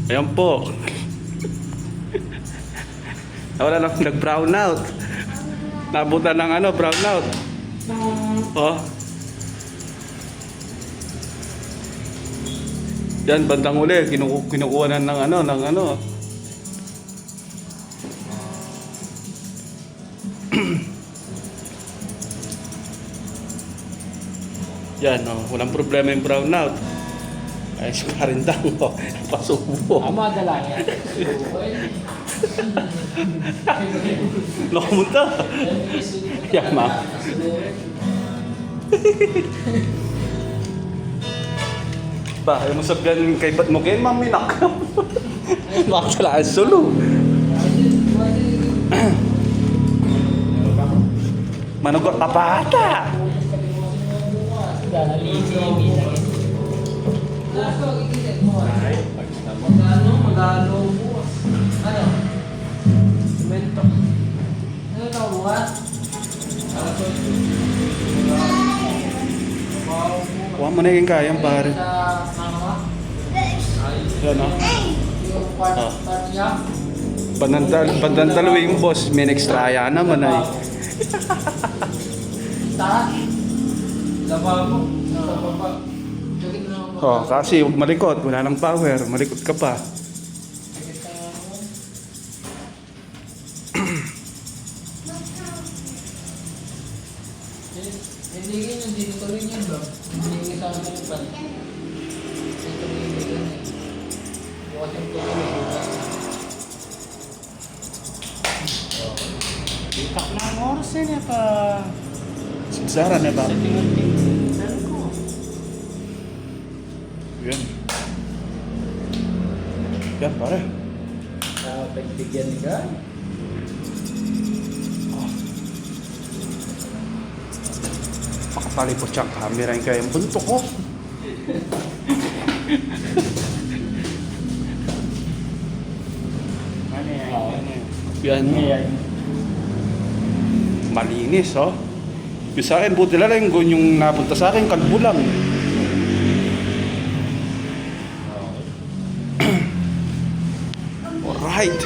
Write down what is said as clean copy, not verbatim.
Ayan po. Wala lang nag-brown out. Nabutan ng ano, brown out. Oh. Yan, bandang uli, kinukuha na ng ano. Yan, oh, walang problema yung brown out. Ayos pa rin daw, oh. Pasubo. Madala yan. Nakamunta. Yan, ma. Ba, ayaw mo sabihan kay ba't mo kayo, maminak. Makasala ang solo. Manugot pa bata. Magano bukas. Ano? Semento. Ano na bukas? Kuha mo na yung kayang pare. Yan o. Pandandaluin mo boss, may extra naman ay. Oh, kasi malikot, wala nang power, malikot ka pa. Hindi ganyan, dito tuloy niyan bro. Hindi sa akin yung pan. Dito tuloy yung ganyan. Bukas yung tuloy yung bukas. Itak na ang oras yan pa. Sigsara na ba? Meron ko. Yan. Yan pare. Pagbigyan ni Guy. Makapalipot siyang camera yung kayang buntok ko. Ano yan? Yan. Malinis, oh. Yung sa akin, buti lang yung napunta sa akin, kalbo lang. Alright.